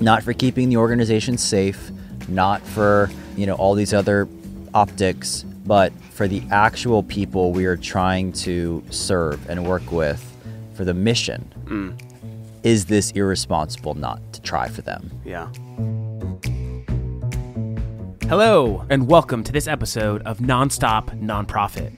not for keeping the organization safe, not for, all these other optics, but for the actual people we are trying to serve and work with for the mission. Is this irresponsible not to try for them? Yeah. Hello, and welcome to this episode of Nonstop Nonprofit.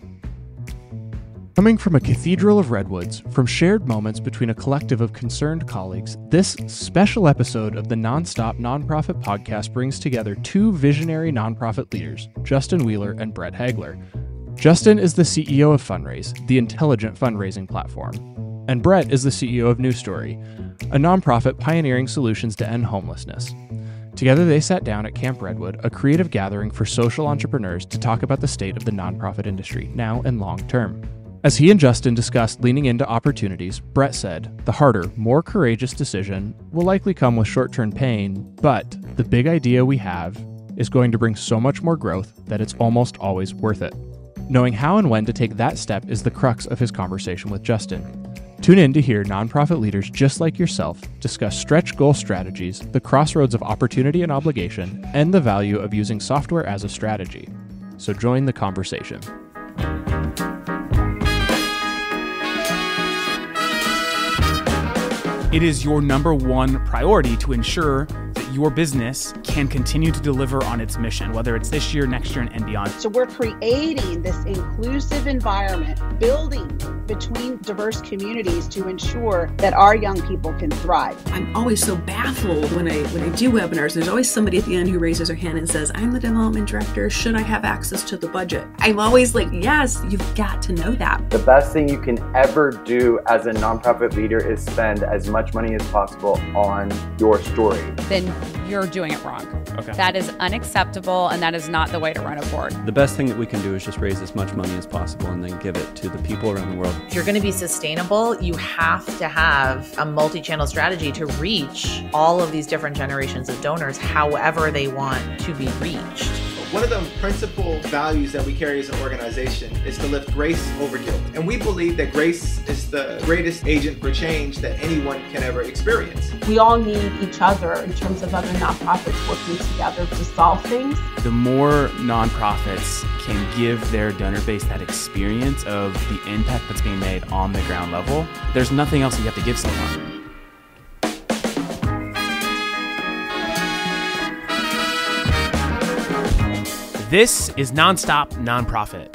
Coming from a cathedral of redwoods, from shared moments between a collective of concerned colleagues, this special episode of the Nonstop Nonprofit podcast brings together two visionary nonprofit leaders, Justin Wheeler and Brett Hagler. Justin is the CEO of Funraise, the intelligent fundraising platform, and Brett is the CEO of New Story, a nonprofit pioneering solutions to end homelessness. Together they sat down at Camp Redwood, a creative gathering for social entrepreneurs, to talk about the state of the nonprofit industry, now and long term. As he and Justin discussed leaning into opportunities, Brett said, the harder, more courageous decision will likely come with short-term pain, but the big idea we have is going to bring so much more growth that it's almost always worth it. Knowing how and when to take that step is the crux of his conversation with Justin. Tune in to hear nonprofit leaders just like yourself discuss stretch goal strategies, the crossroads of opportunity and obligation, and the value of using software as a strategy. So join the conversation. It is your number one priority to ensure that your business can continue to deliver on its mission, whether it's this year, next year, and beyond. So we're creating this inclusive environment, building between diverse communities to ensure that our young people can thrive. I'm always so baffled when I do webinars. There's always somebody at the end who raises their hand and says, I'm the development director. Should I have access to the budget? I'm always like, yes, you've got to know that. The best thing you can ever do as a nonprofit leader is spend as much money as possible on your story. Then you're doing it wrong. Okay. That is unacceptable, and that is not the way to run a board. The best thing that we can do is just raise as much money as possible and then give it to the people around the world. If you're going to be sustainable, you have to have a multi-channel strategy to reach all of these different generations of donors however they want to be reached. One of the principal values that we carry as an organization is to lift grace over guilt. And we believe that grace is the greatest agent for change that anyone can ever experience. We all need each other in terms of other nonprofits working together to solve things. The more nonprofits can give their donor base that experience of the impact that's being made on the ground level, there's nothing else you have to give someone. This is Nonstop Nonprofit.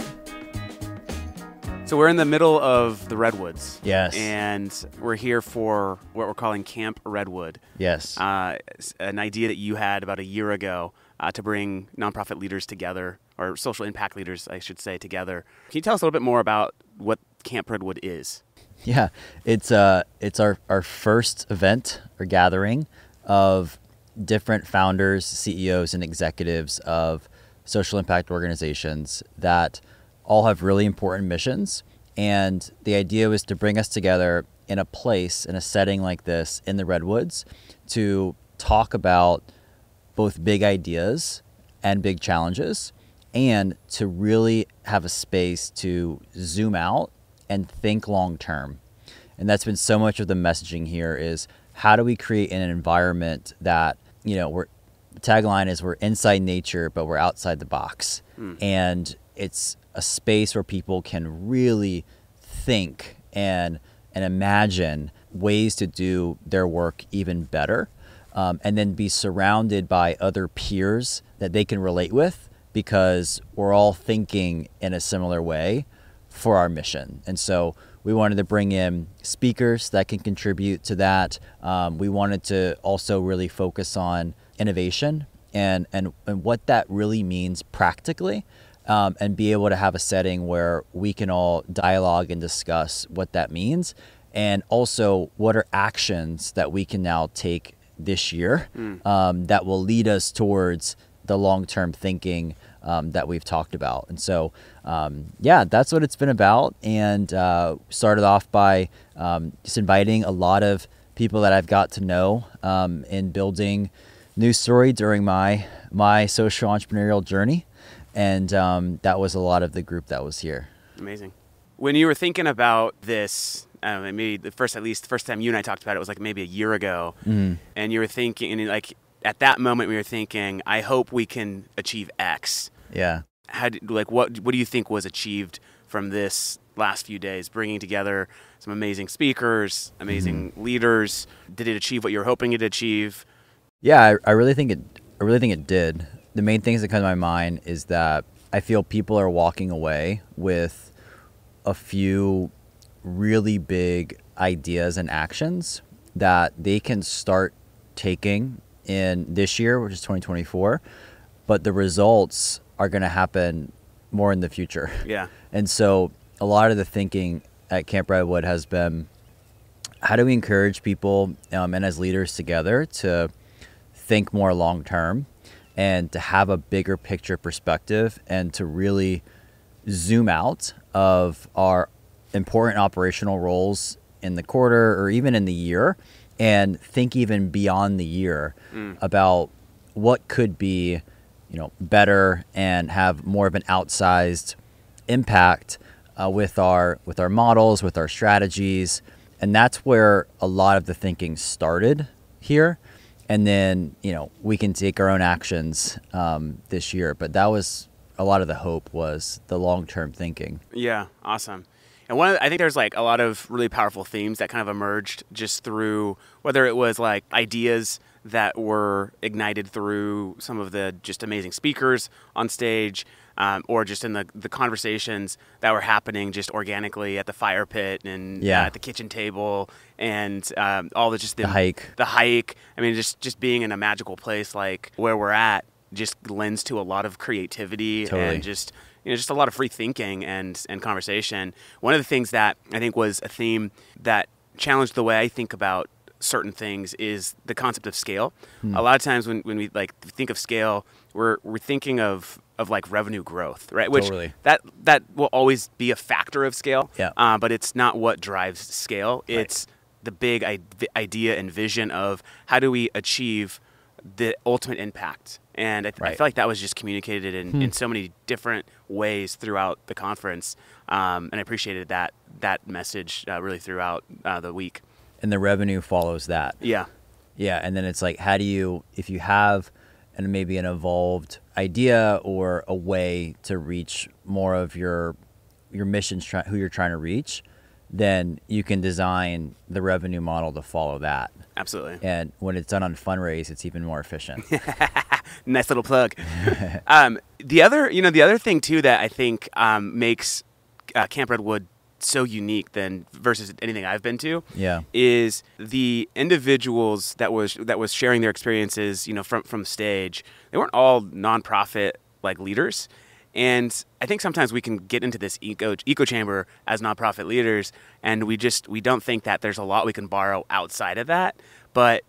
So we're in the middle of the Redwoods. Yes. And we're here for what we're calling Camp Redwood. Yes. An idea that you had about a year ago to bring nonprofit leaders together, or social impact leaders, I should say, together. Can you tell us a little bit more about what Camp Redwood is? Yeah, it's our first event or gathering of different founders, CEOs, and executives of social impact organizations that all have really important missions. And the idea was to bring us together in a place, in a setting like this in the Redwoods, to talk about both big ideas and big challenges, and to really have a space to zoom out and think long term. And that's been so much of the messaging here is how do we create an environment that, the tagline is we're inside nature, but we're outside the box. And it's a space where people can really think and imagine ways to do their work even better, and then be surrounded by other peers that they can relate with, because we're all thinking in a similar way for our mission. And so we wanted to bring in speakers that can contribute to that. We wanted to also really focus on innovation and what that really means practically, and be able to have a setting where we can all dialogue and discuss what that means, and also what are actions that we can now take this year that will lead us towards the long-term thinking that we've talked about. And so, that's what it's been about. And started off by just inviting a lot of people that I've got to know in building New Story during my social entrepreneurial journey. And that was a lot of the group that was here. Amazing. When you were thinking about this maybe the first time you and I talked about it was like maybe a year ago, and you were thinking, and like at that moment we were thinking, I hope we can achieve X. Yeah. What do you think was achieved from this last few days, bringing together some amazing speakers, amazing leaders? Did it achieve what you were hoping it to achieve? Yeah, I really think it did. The main things that come to my mind is that I feel people are walking away with a few really big ideas and actions that they can start taking in this year, which is 2024, but the results are going to happen more in the future. Yeah. And so a lot of the thinking at Camp Redwood has been, how do we encourage people and as leaders together to think more long term and to have a bigger picture perspective and to really zoom out of our important operational roles in the quarter or even in the year and think even beyond the year about what could be, better and have more of an outsized impact with our models, with our strategies. And that's where a lot of the thinking started here. And then, we can take our own actions this year. But that was a lot of the hope, was the long-term thinking. Yeah, awesome. And I think there's like a lot of really powerful themes that kind of emerged just through, whether it was like ideas that were ignited through some of the just amazing speakers on stage, or just in the conversations that were happening just organically at the fire pit and at the kitchen table, and all the hike. I mean, just being in a magical place like where we're at just lends to a lot of creativity and just a lot of free thinking and conversation. One of the things that I think was a theme that challenged the way I think about certain things is the concept of scale. A lot of times when we like think of scale, we're thinking of like revenue growth, right? Which that will always be a factor of scale. Yeah. But it's not what drives scale. It's the big idea and vision of how do we achieve the ultimate impact. And I feel like that was just communicated in so many different ways throughout the conference. And I appreciated that message really throughout the week. And the revenue follows that. Yeah. Yeah. And then it's like, how do you, if you have maybe an evolved idea or a way to reach more of your missions, who you're trying to reach, then you can design the revenue model to follow that. Absolutely. And when it's done on Funraise, it's even more efficient. Nice little plug. The other thing too that I think makes Camp Redwood so unique than versus anything I've been to is the individuals that was sharing their experiences, from stage. They weren't all nonprofit like leaders. And I think sometimes we can get into this echo chamber as nonprofit leaders, and we don't think that there's a lot we can borrow outside of that. But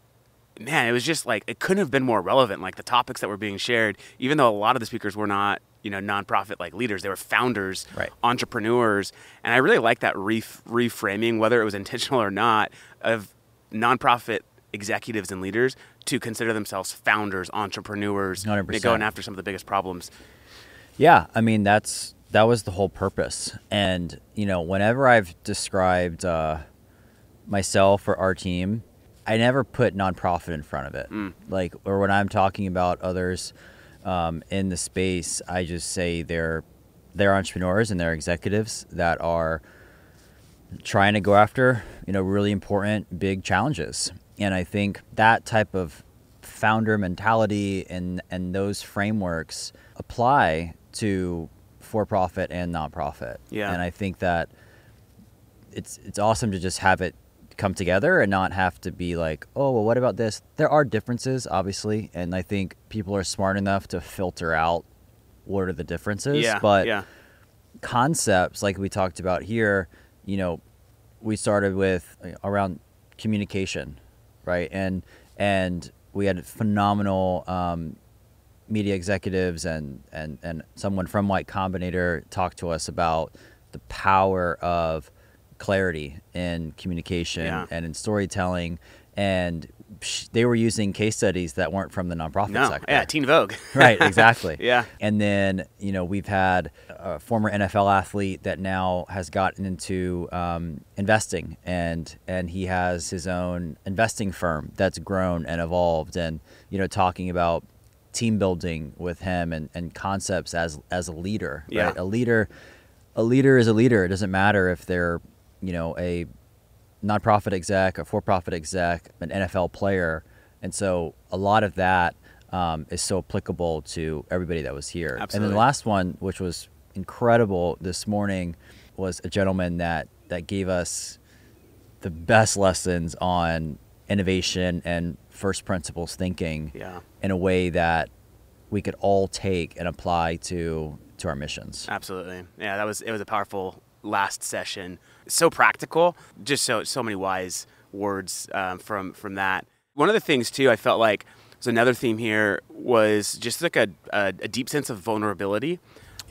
man, it was just like, it couldn't have been more relevant. Like the topics that were being shared, even though a lot of the speakers were not, nonprofit like leaders, they were founders, entrepreneurs. And I really like that reframing, whether it was intentional or not, of nonprofit executives and leaders to consider themselves founders, entrepreneurs, 100%. Going after some of the biggest problems. Yeah, I mean, that was the whole purpose. And, whenever I've described myself or our team, I never put nonprofit in front of it. Or when I'm talking about others in the space, I just say they're entrepreneurs and they're executives that are trying to go after, really important, big challenges. And I think that type of founder mentality and those frameworks apply to for-profit and nonprofit. Yeah. And I think that it's awesome to just have it come together and not have to be like, oh, well, what about this? There are differences, obviously, and I think people are smart enough to filter out what are the differences. But concepts like we talked about here, we started with around communication, right? And we had phenomenal media executives and someone from Y Combinator talked to us about the power of clarity in communication and in storytelling, and they were using case studies that weren't from the nonprofit sector. Yeah, Teen Vogue. Right, exactly. Yeah. And then, we've had a former NFL athlete that now has gotten into investing, and he has his own investing firm that's grown and evolved, and, talking about team building with him and concepts as a leader, Yeah. right? A leader is a leader. It doesn't matter if they're, a nonprofit exec, a for-profit exec, an NFL player. And so a lot of that is so applicable to everybody that was here. Absolutely. And then the last one, which was incredible this morning, was a gentleman that gave us the best lessons on innovation and first principles thinking in a way that we could all take and apply to our missions. Absolutely. Yeah, it was a powerful last session. So practical, just so many wise words from that. One of the things too, I felt like was another theme here was just like a deep sense of vulnerability.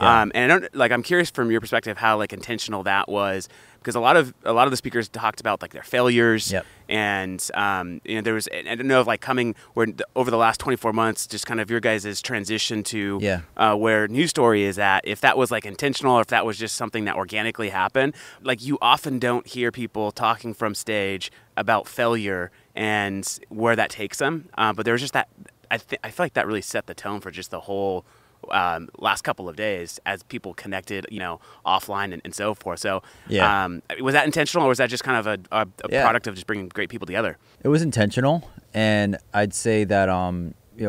Yeah. And I'm curious from your perspective how intentional that was, because a lot of the speakers talked about their failures. Yep. And there was, I don't know if over the last 24 months, just kind of your guys' transition to where News Story is at, if that was intentional or if that was just something that organically happened. You often don't hear people talking from stage about failure and where that takes them. But there was just that, I feel like that really set the tone for just the whole last couple of days as people connected, offline and so forth. So was that intentional, or was that just kind of a product of just bringing great people together? It was intentional. And I'd say that,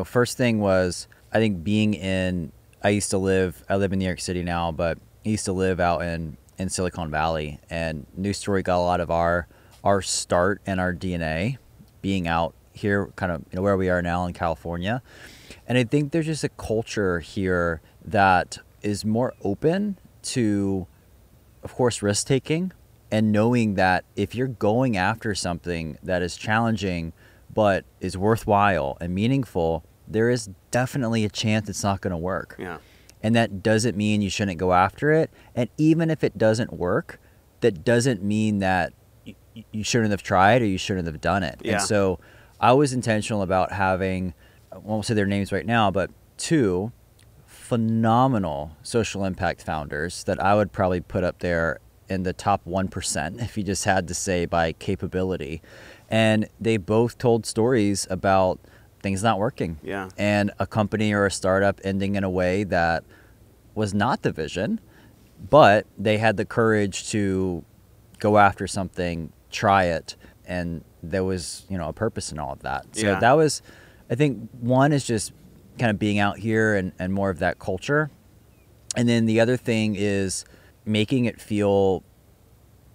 first thing was, I think I live in New York City now, but I used to live out in Silicon Valley, and News Story got a lot of our start and our DNA being out here, kind of where we are now in California. And I think there's just a culture here that is more open to, of course, risk taking, and knowing that if you're going after something that is challenging but is worthwhile and meaningful, there is definitely a chance it's not going to work. Yeah. And that doesn't mean you shouldn't go after it. And even if it doesn't work, that doesn't mean that you shouldn't have tried or you shouldn't have done it. Yeah. And so I was intentional about having, I won't say their names right now, but 2 phenomenal social impact founders that I would probably put up there in the top 1% if you just had to say by capability. And they both told stories about things not working. Yeah. And a company or a startup ending in a way that was not the vision, but they had the courage to go after something, try it, and there was, a purpose in all of that. So that was, I think, one is just kind of being out here and more of that culture. And then the other thing is making it feel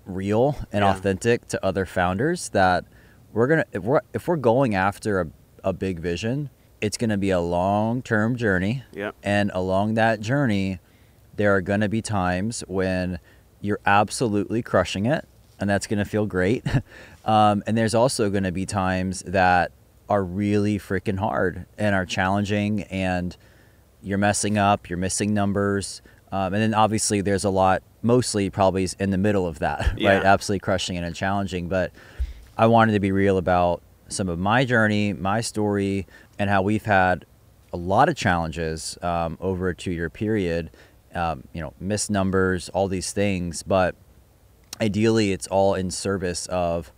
real and authentic to other founders, that if we're going after a big vision, it's going to be a long-term journey. Yep. And along that journey, there are going to be times when you're absolutely crushing it, and that's going to feel great. And there's also going to be times that are really freaking hard and are challenging, and you're messing up, you're missing numbers. And then obviously there's a lot, mostly probably is in the middle of that, right? Absolutely crushing it and challenging. But I wanted to be real about some of my journey, my story, and how we've had a lot of challenges over a 2-year period, missed numbers, all these things. But ideally, it's all in service of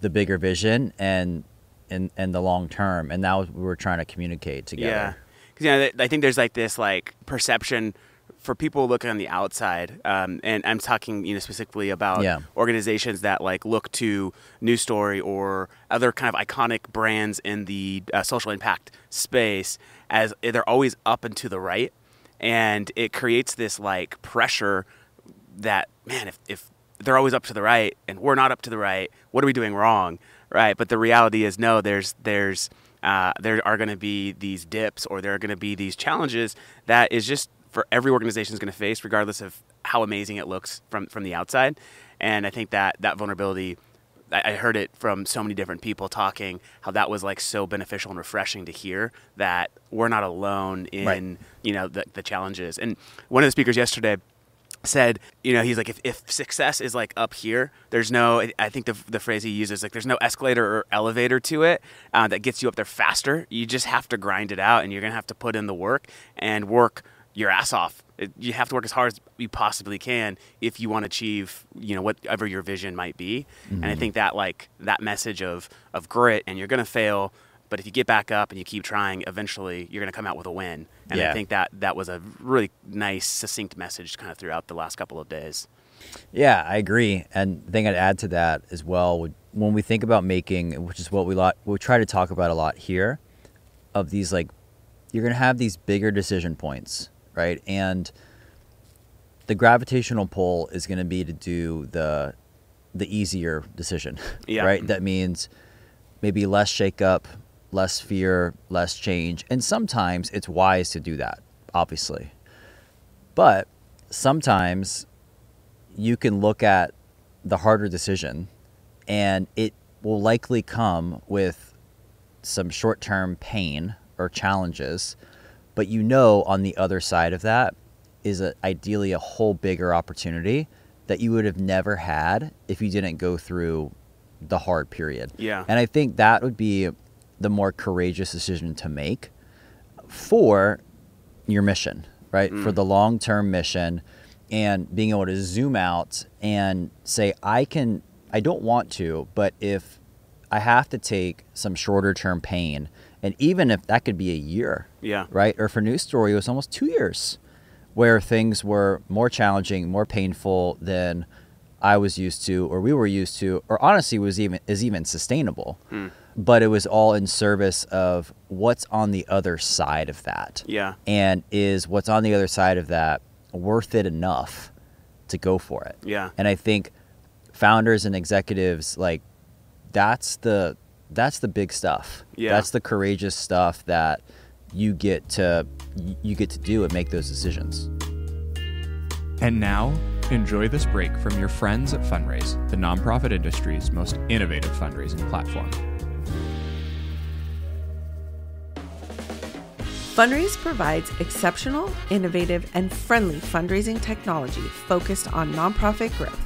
the bigger vision and the long term. And that was what we were trying to communicate together. Yeah. Because I think there's this perception for people looking on the outside, and I'm talking specifically about organizations that look to News Story or other kind of iconic brands in the social impact space as they're always up and to the right, and it creates this pressure that, man, if they're always up to the right and we're not up to the right, what are we doing wrong, right? But the reality is, no, there are going to be these dips, or there are going to be these challenges that is just for every organization is going to face, regardless of how amazing it looks from the outside. And I think that vulnerability, I heard it from so many different people talking how that was so beneficial and refreshing to hear, that we're not alone in the challenges. And one of the speakers yesterday said, he's like, if success is like up here, there's no, I think the phrase he uses, like, there's no escalator or elevator to it that gets you up there faster. You just have to grind it out, and you're going to have to put in the work and work your ass off. You have to work as hard as you possibly can if you want to achieve, whatever your vision might be. Mm-hmm. And I think that that message of grit, and you're going to fail, but if you get back up and you keep trying, eventually you're going to come out with a win. And I think that was a really nice, succinct message kind of throughout the last couple of days. Yeah, I agree. And the thing I'd add to that as well, when we think about making, which is what we try to talk about a lot here, of these, like, you're going to have these bigger decision points, right? And the gravitational pull is going to be to do the easier decision, right? That means maybe less shakeup, less fear, less change. And sometimes it's wise to do that, obviously. But sometimes you can look at the harder decision, and it will likely come with some short-term pain or challenges. But on the other side of that is ideally a whole bigger opportunity that you would have never had if you didn't go through the hard period. Yeah. And I think that would be the more courageous decision to make for your mission, right? For the long-term mission, and being able to zoom out and say, I don't want to, but if I have to take some shorter-term pain, and even if that could be a year, right? Or for News Story, it was almost 2 years where things were more challenging, more painful than I was used to, or we were used to, or honestly is even sustainable. But it was all in service of what's on the other side of that. Yeah. And is what's on the other side of that worth it enough to go for it? Yeah. And I think founders and executives, like, that's the big stuff. Yeah. That's the courageous stuff that you get to do and make those decisions. And now, enjoy this break from your friends at Funraise, the nonprofit industry's most innovative fundraising platform. Funraise provides exceptional, innovative, and friendly fundraising technology focused on nonprofit growth.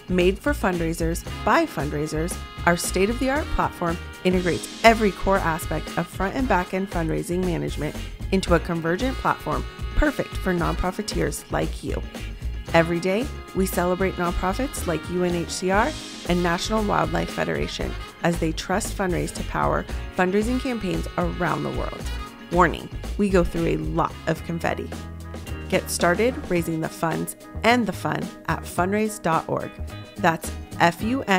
Made for fundraisers by fundraisers, our state-of-the-art platform integrates every core aspect of front and back-end fundraising management into a convergent platform perfect for nonprofiteers like you. Every day, we celebrate nonprofits like UNHCR and National Wildlife Federation as they trust Funraise to power fundraising campaigns around the world. Warning, we go through a lot of confetti. Get started raising the funds and the fun at funraise.org. That's FUNRAISE.org.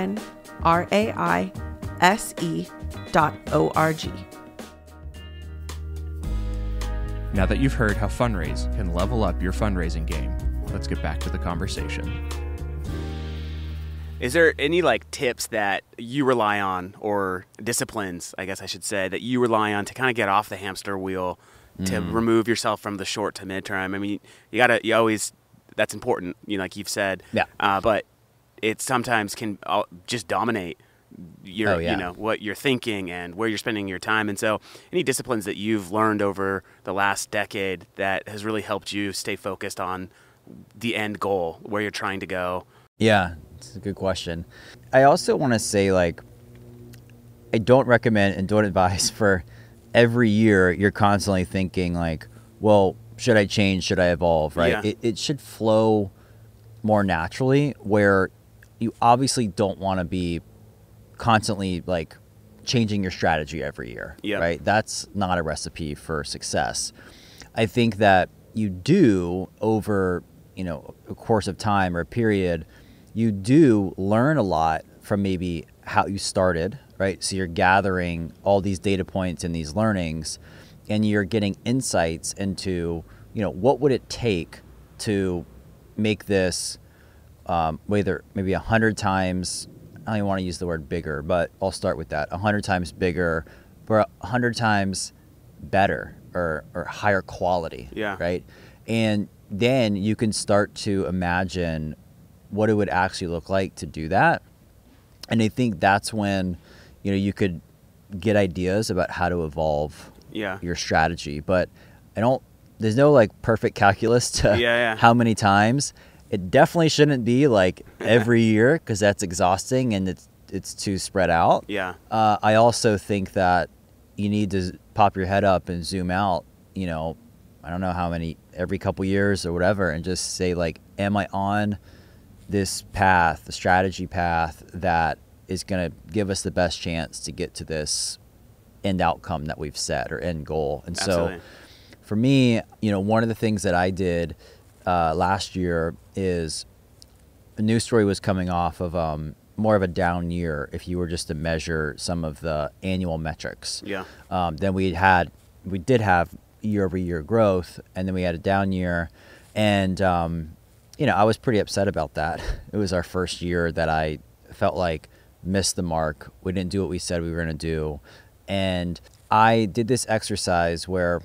Now that you've heard how Funraise can level up your fundraising game, let's get back to the conversation. Is there any tips that you rely on, or disciplines, I guess I should say, that you rely on to kind of get off the hamster wheel, to remove yourself from the short to midterm? I mean, you always, that's important, like you've said. Yeah. But it sometimes can just dominate your, what you're thinking and where you're spending your time. And so any disciplines that you've learned over the last decade that has really helped you stay focused on the end goal, where you're trying to go? Yeah, it's a good question. I also want to say, I don't recommend and don't advise for every year you're constantly thinking well, should I change? Should I evolve? Right? Yeah. It should flow more naturally, where you obviously don't want to be constantly changing your strategy every year. Yep. Right? That's not a recipe for success. I think that you do over, a course of time or a period, you do learn a lot from maybe how you started, right? So you're gathering all these data points and these learnings, and you're getting insights into, what would it take to make this, whether maybe 100 times, I don't even want to use the word bigger, but I'll start with that, 100 times bigger, or 100 times better, or higher quality, right? And then you can start to imagine what it would actually look like to do that. And I think that's when, you could get ideas about how to evolve your strategy. But there's no perfect calculus to how many times. It definitely shouldn't be like every year, because that's exhausting and it's too spread out. Yeah. I also think that you need to pop your head up and zoom out, I don't know how many, every couple years or whatever, and just say, like, am I on this path, the strategy path that is going to give us the best chance to get to this end outcome that we've set, or end goal? And Absolutely. so for me, one of the things that I did last year is a News Story was coming off of more of a down year if you were just to measure some of the annual metrics. Yeah. Then we did have year-over-year growth, and then we had a down year, and I was pretty upset about that. It was our first year that I felt like missed the mark. We didn't do what we said we were going to do, and I did this exercise where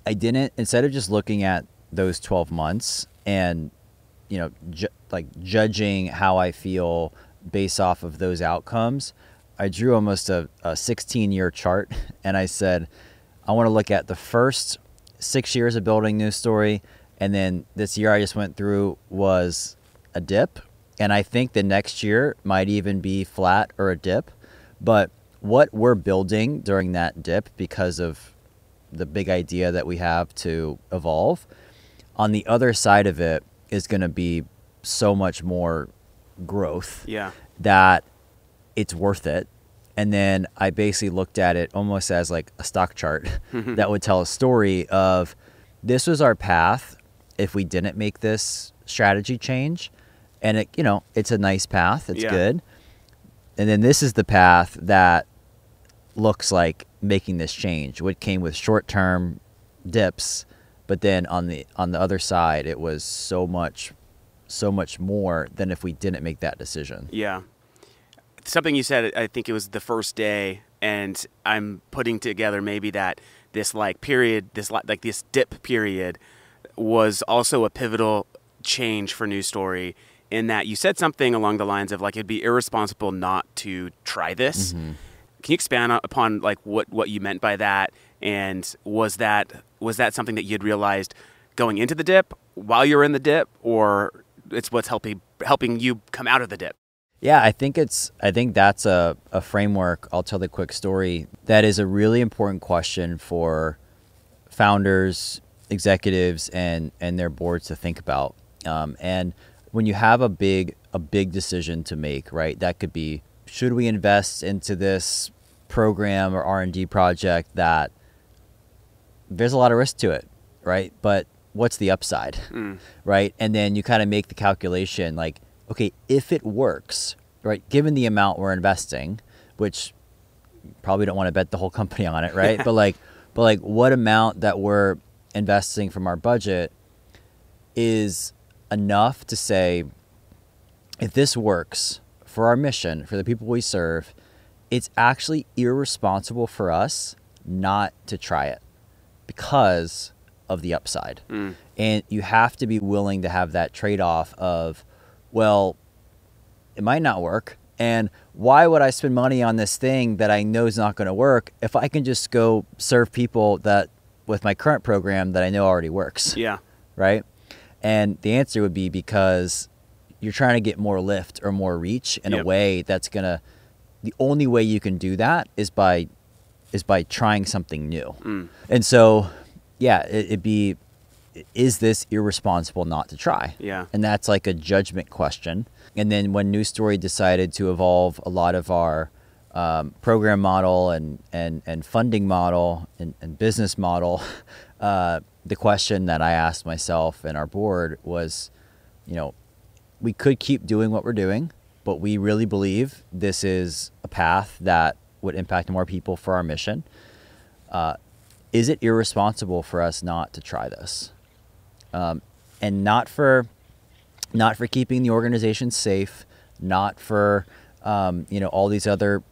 I didn't, instead of just looking at those 12 months and judging how I feel based off of those outcomes, I drew almost a 16-year chart, and I said, I want to look at the first 6 years of building News Story, and then this year I just went through was a dip, and I think the next year might even be flat or a dip. But what we're building during that dip, because of the big idea that we have to evolve, on the other side of it is going to be so much more growth. Yeah. That it's worth it. And then I basically looked at it almost as like a stock chart that would tell a story of, this was our path if we didn't make this strategy change. And it's a nice path. It's good. And then this is the path that looks like making this change, which came with short-term dips. But then on the other side, it was so much more than if we didn't make that decision. Yeah. Something you said, I think it was the first day, and I'm putting together maybe that this period, this dip period was also a pivotal change for News Story, in that you said something along the lines of it'd be irresponsible not to try this. Mm-hmm. Can you expand upon what you meant by that? And was that something that you'd realized going into the dip, while you're in the dip, or it's what's helping you come out of the dip? Yeah, I think that's a framework. I'll tell the quick story. That is a really important question for founders, executives, and their boards to think about. And when you have a big decision to make, right? That could be, should we invest into this program or R&D project that there's a lot of risk to it, right? But what's the upside, right? And then you kind of make the calculation, okay, if it works, right, given the amount we're investing, which probably don't want to bet the whole company on it, right? but what amount that we're investing from our budget is enough to say, if this works for our mission, for the people we serve, it's actually irresponsible for us not to try it because of the upside. And you have to be willing to have that trade-off of, well, it might not work, and why would I spend money on this thing that I know is not going to work if I can just go serve people that with my current program that I know already works? Yeah. Right? And the answer would be because you're trying to get more lift or more reach in a way that's the only way you can do that is by trying something new. And so, it'd be, is this irresponsible not to try? Yeah. And that's like a judgment question. And then when News Story decided to evolve a lot of our program model and funding model and business model, the question that I asked myself and our board was, we could keep doing what we're doing, but we really believe this is a path that would impact more people for our mission. Is it irresponsible for us not to try this? And not for keeping the organization safe, not for all these other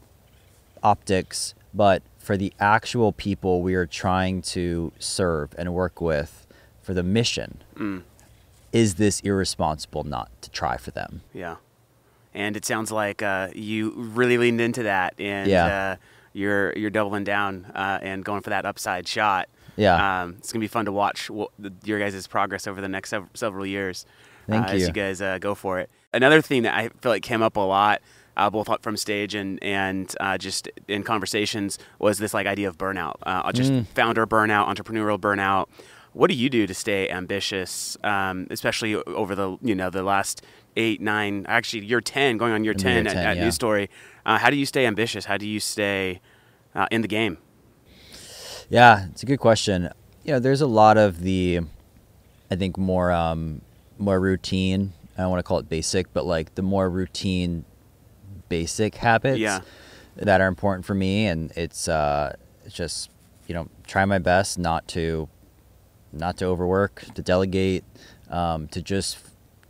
optics, but for the actual people we are trying to serve and work with for the mission. Is this irresponsible not to try for them? Yeah. And it sounds like you really leaned into that, and you're doubling down and going for that upside shot. Yeah. It's going to be fun to watch your guys' progress over the next several years. Thank as you. you guys go for it. Another thing that I feel like came up a lot, both from stage and just in conversations, was this like idea of burnout, just founder burnout, entrepreneurial burnout. What do you do to stay ambitious, especially over the last 8, 9, actually year 10, going on year 10 at News Story? How do you stay ambitious? How do you stay in the game? Yeah, it's a good question. There's a lot of the, I think, more routine. I don't want to call it basic, but like the more routine, basic habits that are important for me, and it's just try my best not to overwork, to delegate, to just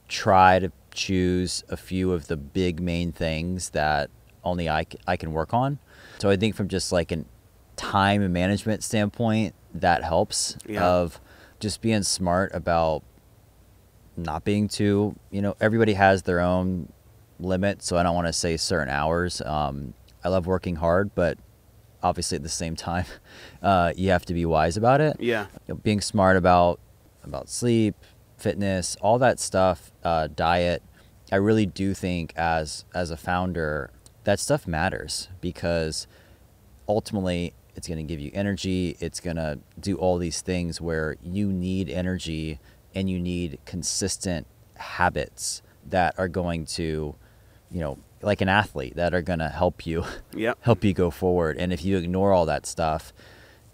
try to choose a few of the big main things that only I can work on. So I think from just like an time and management standpoint, that helps, of just being smart about not being too, everybody has their own limit. So I don't want to say certain hours. I love working hard, but obviously at the same time, you have to be wise about it. Yeah. Being smart about sleep, fitness, all that stuff, diet. I really do think as a founder, that stuff matters, because ultimately it's going to give you energy. It's going to do all these things where you need energy and you need consistent habits that are going to, like an athlete, that are going to help you go forward. And if you ignore all that stuff,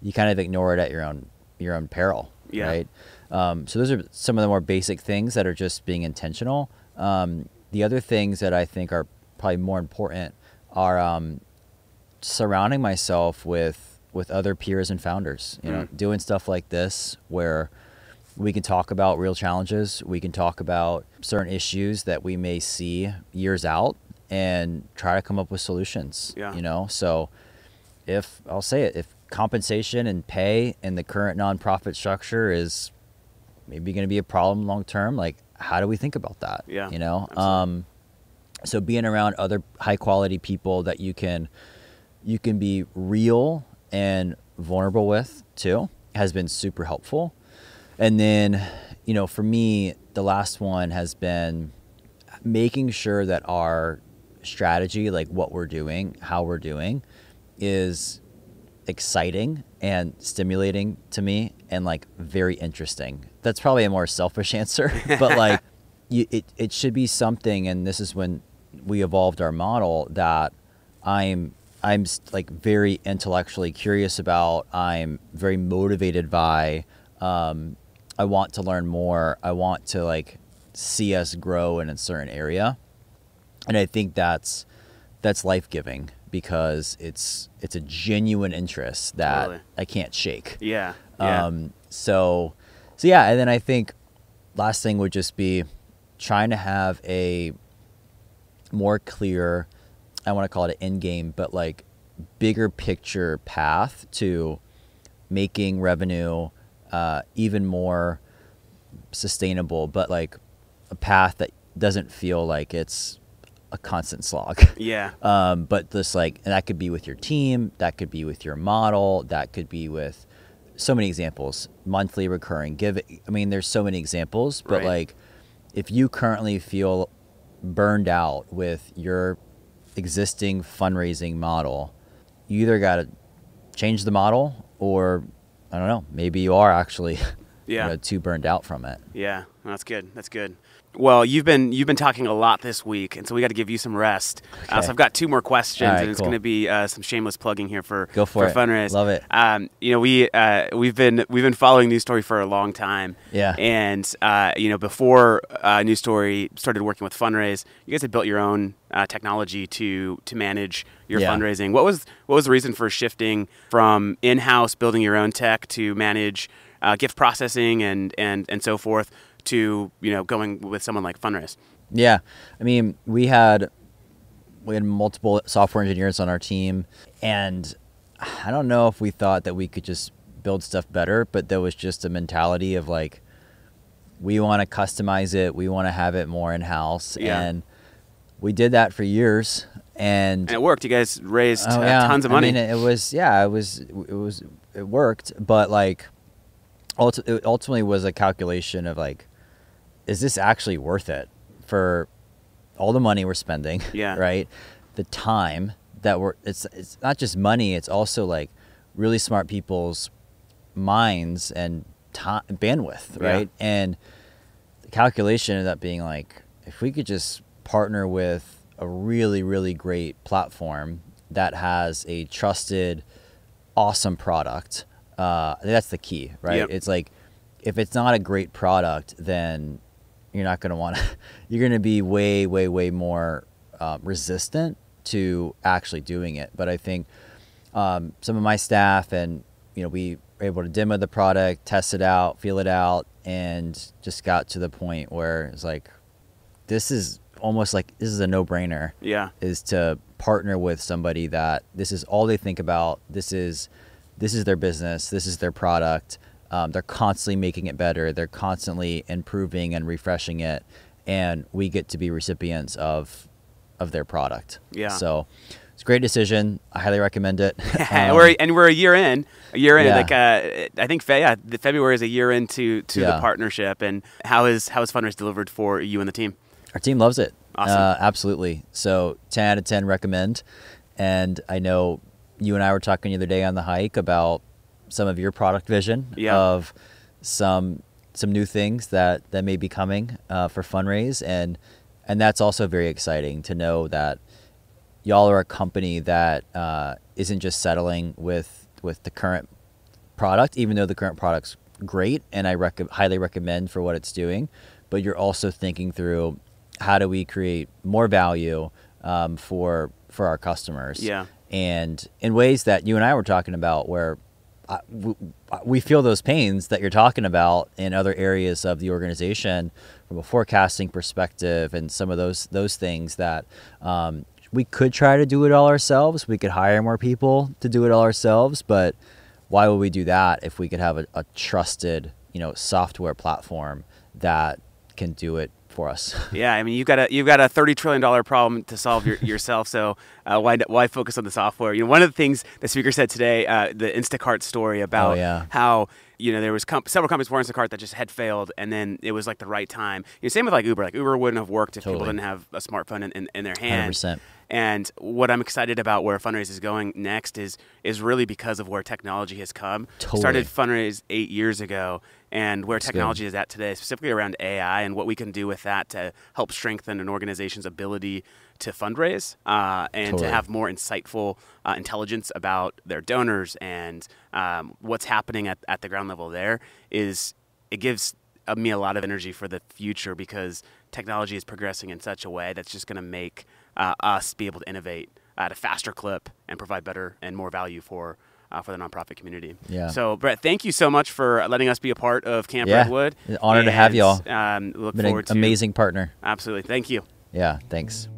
you kind of ignore it at your own peril, right? So those are some of the more basic things that are just being intentional. The other things that I think are probably more important are surrounding myself with other peers and founders, doing stuff like this where we can talk about real challenges. We can talk about certain issues that we may see years out and try to come up with solutions, So if compensation and pay in the current nonprofit structure is maybe going to be a problem long term, like how do we think about that? So being around other high quality people that you can be real and vulnerable with too has been super helpful. And then, for me, the last one has been making sure that our strategy, like what we're doing, how we're doing, is exciting and stimulating to me and like very interesting. That's probably a more selfish answer, but like it should be something. And this is when we evolved our model that I'm like very intellectually curious about. I'm very motivated by. I want to learn more. I want to like see us grow in a certain area, and I think that's life-giving because it's a genuine interest that Totally. I can't shake. Yeah. So yeah, and then I think last thing would just be trying to have a more clear, I want to call it an end game, but like bigger picture path to making revenue even more sustainable, but like a path that doesn't feel like it's a constant slog. Yeah. But this like, and that could be with your team, that could be with your model, that could be with so many examples, monthly recurring giving. I mean, there's so many examples, but like if you currently feel burned out with your existing fundraising model, you either got to change the model or I don't know, maybe you are actually too burned out from it. Yeah, that's good. That's good. Well, you've been talking a lot this week, and so we got to give you some rest. Okay. So I've got 2 more questions, All right, and it's going to be some shameless plugging here for Go for it. Funraise. Love it. We've been following News Story for a long time. Yeah. And before News Story started working with Funraise, you guys had built your own technology to manage your fundraising. What was the reason for shifting from in-house building your own tech to manage gift processing and so forth to going with someone like Funraise? Yeah, I mean we had multiple software engineers on our team, and I don't know if we thought that we could just build stuff better, but there was just a mentality of like we want to customize it, we want to have it more in-house, and we did that for years, and it worked. You guys raised tons of money. I mean, it worked, but like it ultimately was a calculation of like, is this actually worth it for all the money we're spending? Yeah. Right. The time that it's not just money. It's also like really smart people's minds and time, bandwidth. Right. Yeah. And the calculation ended up being like, if we could just partner with a really, really great platform that has a trusted, awesome product, I think that's the key, right? Yep. It's like, if it's not a great product, then you're not going to want to, you're going to be way, way, way more resistant to actually doing it. But I think some of my staff and, we were able to demo the product, test it out, feel it out, and just got to the point where it's like, this is almost like, this is a no-brainer. Yeah. Is to partner with somebody that this is all they think about. This is their business. This is their product. They're constantly making it better. They're constantly improving and refreshing it, and we get to be recipients of their product. Yeah. So it's a great decision. I highly recommend it. We're a year in. Yeah. Like I think February is a year into the partnership. And how is Funraise delivered for you and the team? Our team loves it. Awesome. Absolutely. So 10 out of 10 recommend. And I know you and I were talking the other day on the hike about some of your product vision of some new things that may be coming for Funraise. And that's also very exciting to know that y'all are a company that isn't just settling with the current product, even though the current product's great and I highly recommend for what it's doing, but you're also thinking through, how do we create more value for our customers? Yeah. And in ways that you and I were talking about, where we feel those pains that you're talking about in other areas of the organization, from a forecasting perspective, and some of those things that we could try to do it all ourselves. We could hire more people to do it all ourselves, but why would we do that if we could have a trusted, software platform that can do it for us? Yeah, I mean, you've got a $30 trillion problem to solve yourself. So why focus on the software? One of the things the speaker said today, the Instacart story about how there was several companies before Instacart that just had failed, and then it was like the right time. Same with like Uber. Like Uber wouldn't have worked if people didn't have a smartphone in their hand. 100%. And what I'm excited about where Funraise is going next is really because of where technology has come. Totally. Started Funraise 8 years ago, and where technology is at today, specifically around AI and what we can do with that to help strengthen an organization's ability to fundraise and to have more insightful intelligence about their donors and what's happening at the ground level. It gives me a lot of energy for the future, because technology is progressing in such a way that's just going to make us be able to innovate at a faster clip and provide better and more value for the nonprofit community. Yeah. So, Brett, thank you so much for letting us be a part of Camp Redwood. An honor to have y'all. Look Been forward to amazing partner. Absolutely. Thank you. Yeah, thanks.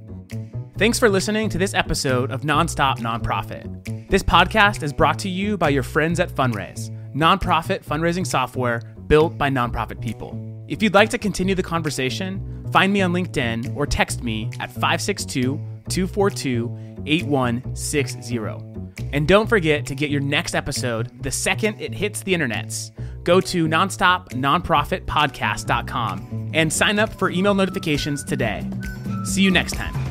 Thanks for listening to this episode of Nonstop Nonprofit. This podcast is brought to you by your friends at Funraise, nonprofit fundraising software built by nonprofit people. If you'd like to continue the conversation, find me on LinkedIn or text me at 562-242-8160. And don't forget to get your next episode the second it hits the internets. Go to nonstopnonprofitpodcast.com and sign up for email notifications today. See you next time.